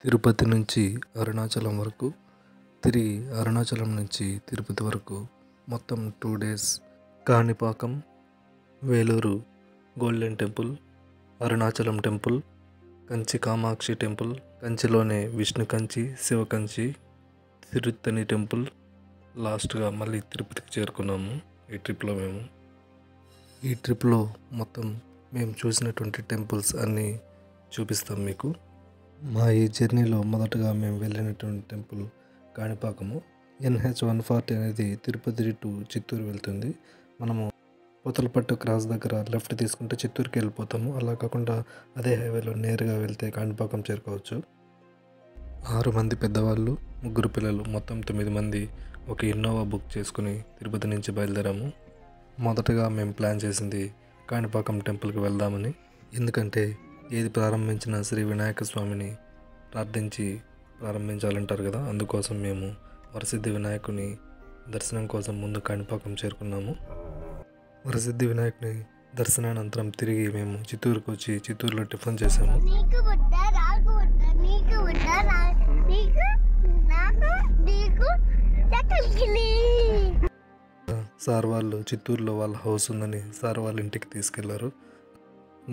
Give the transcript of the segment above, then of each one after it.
తిరుపతి నుంచి అరుణాచలం వరకు, తిరిగి అరుణాచలం నుంచి తిరుపతి వరకు మొత్తం 2 days. Kanipakam, Vellore golden temple, Arunachalam temple, Kanchi Kamakshi temple, కంచిలోనే విష్ణు కంచి, శివ కంచి, తిరుత్తణి టెంపుల్, లాస్ట్గా మళ్ళీ తిరుపతికి చేరుకున్నాము. ఈ ట్రిప్లో మొత్తం మేము చూసినటువంటి టెంపుల్స్ అన్నీ చూపిస్తాం మీకు. మా ఈ జర్నీలో మొదటగా మేము వెళ్ళినటువంటి టెంపుల్ కాణిపాకము. NH140 అనేది తిరుపతి టు చిత్తూరు వెళ్తుంది. మనము పూతలపట్టు క్రాస్ దగ్గర లెఫ్ట్ తీసుకుంటే చిత్తూరుకి వెళ్ళిపోతాము. అలా కాకుండా అదే హైవేలో నేరుగా వెళ్తే కాణిపాకం చేరుకోవచ్చు. 6 మంది పెద్దవాళ్ళు, 3 పిల్లలు, మొత్తం 9 మంది ఒక ఇన్నోవా బుక్ చేసుకుని తిరుపతి నుంచి బయలుదేరాము. మొదటగా మేము ప్లాన్ చేసింది కాణిపాకం టెంపుల్కి వెళ్దామని. ఎందుకంటే ఏది ప్రారంభించిన శ్రీ వినాయక స్వామిని ప్రార్థించి ప్రారంభించాలంటారు కదా, అందుకోసం మేము వరసిద్ధి వినాయకుని దర్శనం కోసం ముందు కాణిపాకం చేరుకున్నాము. వరసిద్ధి వినాయకుని దర్శనానంతరం తిరిగి మేము చిత్తూరుకు వచ్చి చిత్తూరులో టిఫిన్ చేసాము. సార్ వాళ్ళు చిత్తూరులో వాళ్ళ హౌస్ ఉందని సార్ వాళ్ళ ఇంటికి తీసుకెళ్లారు.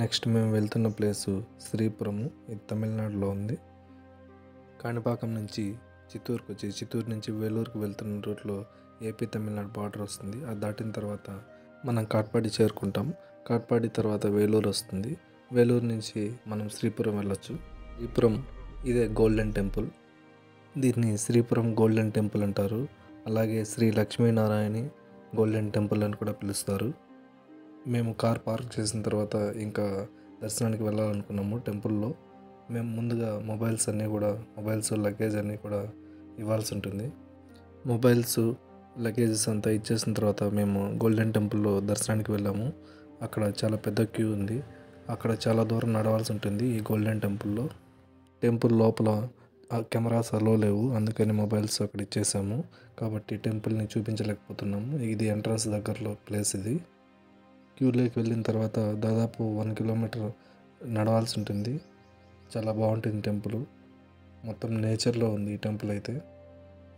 నెక్స్ట్ మేము వెళ్తున్న ప్లేసు శ్రీపురము, ఇది తమిళనాడులో ఉంది. కాణిపాకం నుంచి చిత్తూరుకు వచ్చి చిత్తూరు నుంచి వేలూరుకు వెళ్తున్న రూట్లో ఏపీ తమిళనాడు బార్డర్ వస్తుంది. అది దాటిన తర్వాత మనం కాట్పాడి చేరుకుంటాం. కాట్పాడి తర్వాత వేలూరు వస్తుంది. వేలూరు నుంచి మనం శ్రీపురం వెళ్ళొచ్చు. శ్రీపురం ఇదే గోల్డెన్ టెంపుల్. దీన్ని శ్రీపురం గోల్డెన్ టెంపుల్ అంటారు. అలాగే శ్రీ లక్ష్మీనారాయణి గోల్డెన్ టెంపుల్ అని కూడా పిలుస్తారు. మేము కార్ పార్క్ చేసిన తర్వాత ఇంకా దర్శనానికి వెళ్ళాలనుకున్నాము. టెంపుల్లో మేము ముందుగా మొబైల్స్ లగేజ్ అన్నీ కూడా ఇవ్వాల్సి ఉంటుంది. మొబైల్స్ లగేజెస్ అంతా ఇచ్చేసిన తర్వాత మేము గోల్డెన్ టెంపుల్లో దర్శనానికి వెళ్ళాము. అక్కడ చాలా పెద్ద క్యూ ఉంది. అక్కడ చాలా దూరం నడవాల్సి ఉంటుంది. ఈ గోల్డెన్ టెంపుల్లో టెంపుల్ లోపల కెమెరాస్ అలో లేవు, అందుకని మొబైల్స్ అక్కడ ఇచ్చేసాము. కాబట్టి టెంపుల్ని చూపించలేకపోతున్నాము. ఇది ఎంట్రన్స్ దగ్గరలో ప్లేస్. ఇది క్యూలోకి వెళ్ళిన తర్వాత దాదాపు 1 కిలోమీటర్ నడవాల్సి ఉంటుంది. చాలా బాగుంటుంది టెంపుల్. మొత్తం నేచర్లో ఉంది ఈ టెంపుల్ అయితే.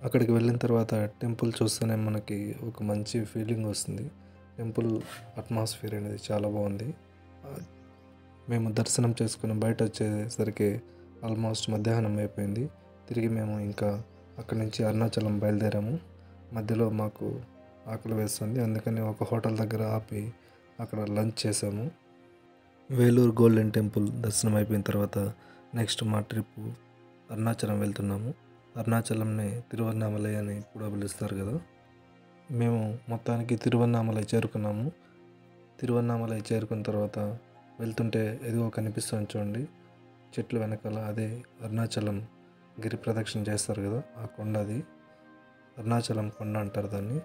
అక్కడికి వెళ్ళిన తర్వాత టెంపుల్ చూస్తేనే మనకి ఒక మంచి ఫీలింగ్ వస్తుంది. టెంపుల్ అట్మాస్ఫియర్ అనేది చాలా బాగుంది. మేము దర్శనం చేసుకుని బయట వచ్చేసరికి ఆల్మోస్ట్ మధ్యాహ్నం అయిపోయింది. తిరిగి మేము ఇంకా అక్కడి నుంచి అరుణాచలం బయలుదేరాము. మధ్యలో మాకు ఆకలి వేస్తుంది, అందుకని ఒక హోటల్ దగ్గర ఆపి అక్కడ లంచ్ చేసాము. వేలూరు గోల్డెన్ టెంపుల్ దర్శనం అయిపోయిన తర్వాత నెక్స్ట్ మా ట్రిప్ అరుణాచలం వెళ్తున్నాము. అరుణాచలంని తిరువన్నామలై అని కూడా పిలుస్తారు కదా. మేము మొత్తానికి తిరువన్నామలై చేరుకున్నాము. తిరువన్నామలై చేరుకున్న తర్వాత వెళ్తుంటే ఎదుగో కనిపిస్తుంది చూడండి, చెట్లు వెనకాల, అదే అరుణాచలం గిరి ప్రదక్షిణ చేస్తారు కదా, ఆ కొండ అది. అరుణాచలం కొండ అంటారు దాన్ని.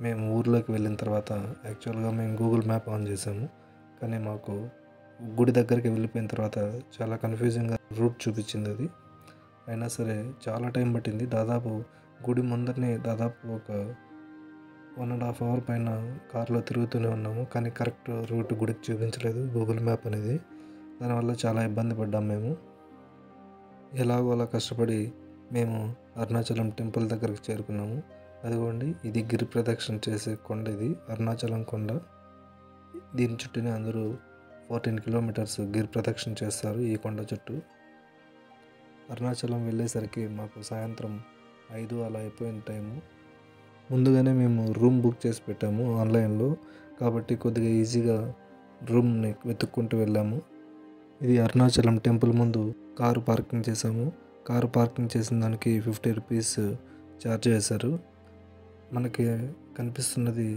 మేము ఊర్లోకి వెళ్ళిన తర్వాత యాక్చువల్గా మేము గూగుల్ మ్యాప్ ఆన్ చేసాము, కానీ మాకు గుడి దగ్గరికి వెళ్ళిపోయిన తర్వాత చాలా కన్ఫ్యూజింగ్గా రూట్ చూపించింది అది. అయినా సరే చాలా టైం పట్టింది. దాదాపు గుడి ముందరనే దాదాపు ఒక 1.5 అవర్ పైన కారులో తిరుగుతూనే ఉన్నాము, కానీ కరెక్ట్ రూట్ గుడికి చూపించలేదు గూగుల్ మ్యాప్ అనేది. దానివల్ల చాలా ఇబ్బంది పడ్డాము మేము. ఎలాగో అలా కష్టపడి మేము అరుణాచలం టెంపుల్ దగ్గరికి చేరుకున్నాము. అదిగోండి, ఇది గిరి ప్రదక్షిణ చేసే కొండ. ఇది అరుణాచలం కొండ. దీని చుట్టూనే అందరూ 14 కిలోమీటర్స్ గిరి ప్రదక్షిణ చేస్తారు ఈ కొండ చుట్టూ. అరుణాచలం వెళ్ళేసరికి మాకు సాయంత్రం 5 అలా అయిపోయిన టైము. ముందుగానే మేము రూమ్ బుక్ చేసి పెట్టాము ఆన్లైన్లో, కాబట్టి కొద్దిగా ఈజీగా రూమ్ని వెతుక్కుంటూ వెళ్ళాము. ఇది అరుణాచలం టెంపుల్ ముందు కారు పార్కింగ్ చేసాము. కారు పార్కింగ్ చేసిన దానికి 50 రూపీస్ ఛార్జ్ చేశారు. మనకి కనిపిస్తున్నది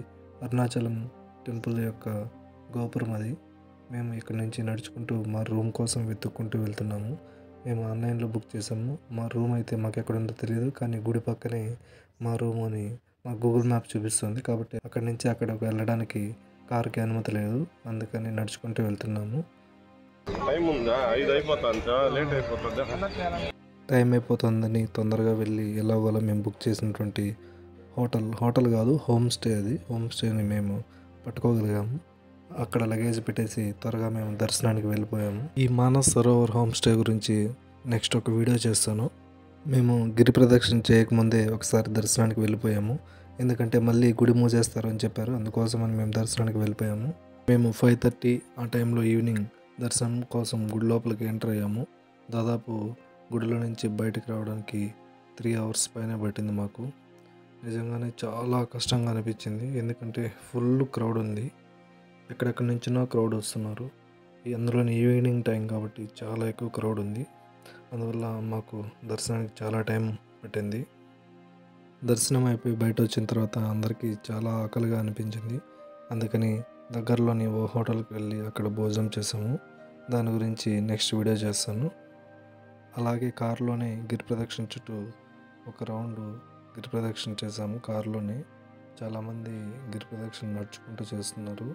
అరుణాచలం టెంపుల్ యొక్క గోపురం అది. మేము ఇక్కడ నుంచి నడుచుకుంటూ మా రూమ్ కోసం వెతుక్కుంటూ వెళ్తున్నాము. మేము ఆన్లైన్లో బుక్ చేసాము. మా రూమ్ అయితే మాకు ఎక్కడ ఉందో తెలియదు, కానీ గుడి పక్కనే మా రూమ్ అని మా గూగుల్ మ్యాప్ చూపిస్తుంది. కాబట్టి అక్కడి నుంచి అక్కడికి వెళ్ళడానికి కారుకి అనుమతి లేదు, అందుకని నడుచుకుంటూ వెళ్తున్నాము. టైం అయిపోతుందని తొందరగా వెళ్ళి ఎలాగోలా మేము బుక్ చేసినటువంటి హోటల్ కాదు, హోమ్ స్టే. అది హోమ్ స్టేని మేము పట్టుకోగలిగాము. అక్కడ లగేజ్ పెట్టేసి త్వరగా మేము దర్శనానికి వెళ్ళిపోయాము. ఈ మానస్ సరోవర్ హోమ్ స్టే గురించి నెక్స్ట్ ఒక వీడియో చేస్తాను. మేము గిరి ప్రదక్షిణ చేయకముందే ఒకసారి దర్శనానికి వెళ్ళిపోయాము. ఎందుకంటే మళ్ళీ గుడి మూసేస్తారు అని చెప్పారు. అందుకోసమని మేము దర్శనానికి వెళ్ళిపోయాము. మేము 5:30 ఆ టైంలో ఈవినింగ్ దర్శనం కోసం గుడి లోపలికి ఎంటర్ అయ్యాము. దాదాపు గుడిలో నుంచి బయటికి రావడానికి 3 అవర్స్ పైన పట్టింది మాకు. నిజంగానే చాలా కష్టంగా అనిపించింది. ఎందుకంటే ఫుల్ క్రౌడ్ ఉంది. ఎక్కడెక్కడి నుంచినో క్రౌడ్ వస్తున్నారు. అందులోని ఈవినింగ్ టైం కాబట్టి చాలా ఎక్కువ క్రౌడ్ ఉంది. అందువల్ల మాకు దర్శనానికి చాలా టైం పట్టింది. దర్శనం అయిపోయి బయట వచ్చిన తర్వాత అందరికీ చాలా ఆకలిగా అనిపించింది. అందుకని దగ్గరలోని ఓ హోటల్కి వెళ్ళి అక్కడ భోజనం చేసాము. దాని గురించి నెక్స్ట్ వీడియో చేస్తాను. అలాగే కారులోనే గిరి ప్రదక్షిణ చుట్టూ ఒక రౌండ్ గిరి ప్రదక్షిణ చేసాము కారులోనే. చాలామంది గిరి ప్రదక్షిణ నడుచుకుంటూ చేస్తున్నారు.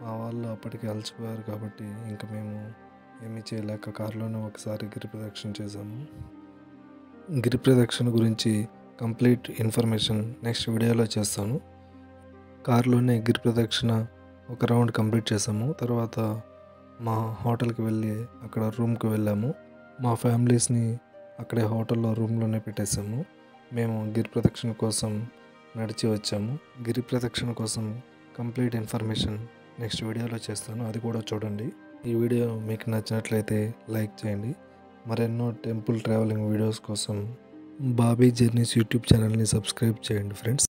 మా వాళ్ళు అప్పటికి అలసిపోయారు కాబట్టి ఇంకా మేము ఏమీ చేయలేక కారులోనే ఒకసారి గిరి ప్రదక్షిణ చేసాము. గిరి ప్రదక్షిణ గురించి కంప్లీట్ ఇన్ఫర్మేషన్ నెక్స్ట్ వీడియోలో చేస్తాను. కారులోనే గిరి ప్రదక్షిణ ఒక రౌండ్ కంప్లీట్ చేసాము. తర్వాత మా హోటల్కి వెళ్ళి అక్కడ రూమ్కి వెళ్ళాము. మా ఫ్యామిలీస్ని అక్కడే హోటల్లో రూమ్లోనే పెట్టేసాము. మేము గిరి ప్రదక్షిణ కోసం నడిచి వచ్చాము. గిరి ప్రదక్షిణ కోసం కంప్లీట్ ఇన్ఫర్మేషన్ నెక్స్ట్ వీడియోలో చేస్తాను. అది కూడా చూడండి. ఈ వీడియో మీకు నచ్చినట్లయితే లైక్ చేయండి. మరెన్నో టెంపుల్ ట్రావెలింగ్ వీడియోస్ కోసం బాబీ జర్నీస్ యూట్యూబ్ ఛానల్ని సబ్స్క్రైబ్ చేయండి ఫ్రెండ్స్.